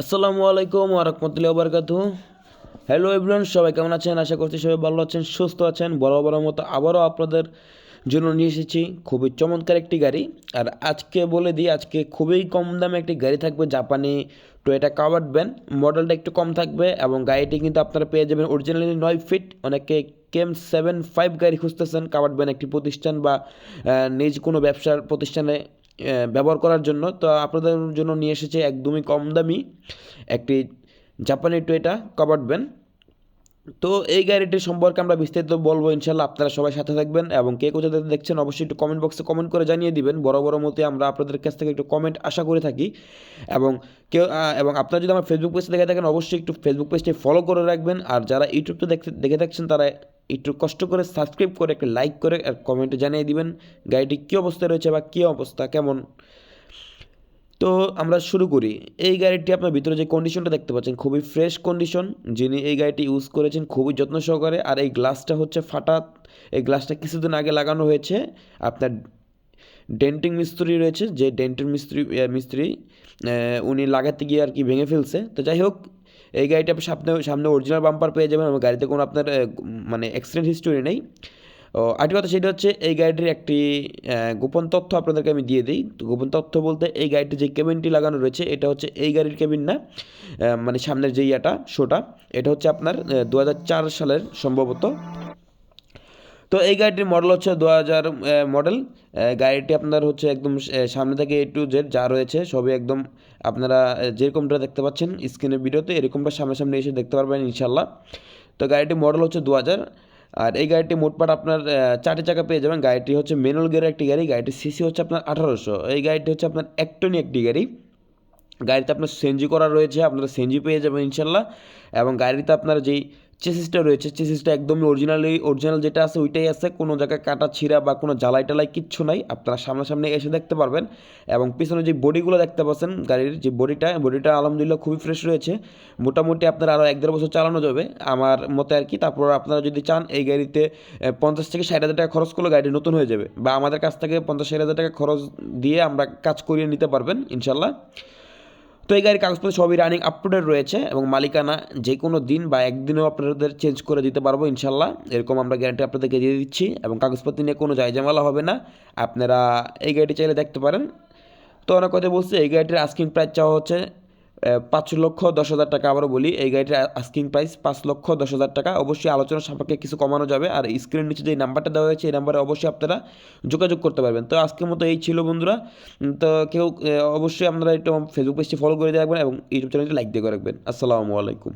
আসসালামু আলাইকুম ওয়া রাহমাতুল্লাহি ওয়া বারাকাতুহু। হ্যালো এভরিওয়ান, সবাই কেমন আছেন? আশা করছি সবাই ভালো আছেন, সুস্থ আছেন। বরাবরের মতো আবারও আপনাদের জন্য নিয়ে এসেছি খুবই চমৎকার একটি গাড়ি। আর আজকে বলে দিই, আজকে খুবই কম দামে একটি গাড়ি থাকবে, জাপানি টয়োটা কাভার্ড ভ্যান। মডেলটা একটু কম থাকবে এবং গাড়িটি কিন্তু আপনারা পেয়ে যাবেন অরিজিনালি 9 ফিট। অনেকে KM75 গাড়ি খুঁজতেছেন কাভার্ড ভ্যান একটি প্রতিষ্ঠান বা নিজ কোনো ব্যবসার প্রতিষ্ঠানে ব্যবহার করার জন্য। তো আপনাদের জন্য নিয়ে এসেছে একদমই কম দামি একটি জাপানি টয়োটা কাভার্ড ভ্যান। তো এই গাড়িটি সম্পর্কে আমরা বিস্তারিত বলবো ইনশাল্লাহ, আপনারা সবাই সাথে থাকবেন এবং কে কোথা থেকে দেখছেন অবশ্যই একটু কমেন্ট বক্সে কমেন্ট করে জানিয়ে দিবেন। বড় বড় মতে আমরা আপনাদের কাছ থেকে একটু কমেন্ট আশা করে থাকি। এবং এবং আপনারা যদি আমার ফেসবুক পেজে দেখে থাকেন অবশ্যই একটু ফেসবুক পেজটি ফলো করে রাখবেন। আর যারা ইউটিউবটা দেখে থাকছেন তারা একটু কষ্ট করে সাবস্ক্রাইব করে একটা লাইক করে আর কমেন্টে জানিয়ে দিবেন গাড়িটি কী অবস্থায় রয়েছে বা কী অবস্থা কেমন। তো আমরা শুরু করি। এই গাড়িটি আপনার ভিতরে যে কন্ডিশনটা দেখতে পাচ্ছেন খুবই ফ্রেশ কন্ডিশন। যিনি এই গাড়িটি ইউজ করেছেন খুবই যত্ন সহকারে। আর এই গ্লাসটা হচ্ছে ফাটা, এই গ্লাসটা কিছুদিন আগে লাগানো হয়েছে। আপনার ডেন্টিং মিস্ত্রি রয়েছে, যে ডেন্টিং মিস্ত্রি উনি লাগাতে গিয়ে আর কি ভেঙে ফেলছে। তো যাই হোক, এই গাড়িটা আপনি সামনে সামনে অরিজিনাল বাম্পার পেয়ে যাবেন এবং গাড়িতে কোনো আপনার মানে অ্যাক্সিডেন্ট হিস্টোরি নেই। আরেকটি কথা সেটা হচ্ছে এই গাড়িটির একটি গোপন তথ্য আপনাদেরকে আমি দিয়ে দিই। তো গোপন তথ্য বলতে এই গাড়িটির যে কেবিনটি লাগানো রয়েছে এটা হচ্ছে এই গাড়ির কেবিন না, মানে সামনের যে শোটা এটা হচ্ছে আপনার 2004 সালের সম্ভবত। তো এই গাড়িটির মডেল হচ্ছে 2000 মডেল। গাড়িটি আপনার হচ্ছে একদম সামনে থেকে A to Z যা রয়েছে সবই একদম আপনারা যেরকমটা দেখতে পাচ্ছেন স্ক্রিনের ভিডিওতে এরকমটা সামনে এসে দেখতে পারবেন ইনশাল্লাহ। তো গাড়িটির মডেল হচ্ছে 2000। আর এই গাড়িটি মোটপাট আপনার 4টি চাকা পেয়ে যাবেন। গাড়িটি হচ্ছে ম্যানুয়াল গিয়ারের একটি গাড়ি। গাড়িটির সিসি হচ্ছে আপনার 1800। এই গাড়িটি হচ্ছে আপনার একটনি একটি গাড়ি। গাড়িতে আপনার সিএনজি করা রয়েছে, আপনারা সিএনজি পেয়ে যাবেন ইনশাল্লাহ। এবং গাড়িতে আপনার যেই চেসিসটা রয়েছে চেসিসটা একদমই অরিজিনাল যেটা আছে ওইটাই আছে, কোনো জায়গায় কাটা ছিঁড়া বা কোনো জ্বালাই টালাই কিচ্ছু নাই, আপনারা সামনাসামনি এসে দেখতে পারবেন। এবং পিছনে যে বডিগুলো দেখতে পাচ্ছেন গাড়ির যে বডিটা আলহামদুলিল্লাহ খুবই ফ্রেশ রয়েছে। মোটামুটি আপনার আরও 1-1.5 বছর চালানো যাবে আমার মতে আর কি। তারপর আপনারা যদি চান এই গাড়িতে 50 থেকে 60 হাজার টাকা খরচ করলে গাড়িটি নতুন হয়ে যাবে, বা আমাদের কাছ থেকে 50-60 হাজার টাকা খরচ দিয়ে আমরা কাজ করিয়ে নিতে পারবেন ইনশাল্লাহ। তো এই গাড়ির কাগজপত্র সবই রানিং আপ টু ডেট রয়েছে এবং মালিকানা যে কোনো দিন বা একদিনেও আপনাদের চেঞ্জ করে দিতে পারবো ইনশাল্লাহ, এরকম আমরা গ্যারান্টি আপনাদেরকে দিয়ে দিচ্ছি। এবং কাগজপত্র নিয়ে কোনো জায়জামেলা হবে না, আপনারা এই গাড়িটি চাইলে দেখতে পারেন। তো অনেক কথা বলছি, এই গাড়িটির আস্কিং প্রাইস চাওয়া হচ্ছে 5,10,000 টাকা। আবারও বলি, এই গাড়িটির আস্কিং প্রাইস 5,10,000 টাকা। অবশ্যই আলোচনা সাপেক্ষে কিছু কমানো যাবে। আর স্ক্রিনের নিচে যে নাম্বারটা দেওয়া হয়েছে এই নাম্বারে অবশ্যই আপনারা যোগাযোগ করতে পারবেন। তো আজকের মতো এই ছিল বন্ধুরা। তো কেউ অবশ্যই আপনারা একটু ফেসবুক পেজটি ফলো করে দিয়ে রাখবেন এবং ইউটিউব চ্যানেলটি লাইক দিয়ে রাখবেন। আসসালামু আলাইকুম।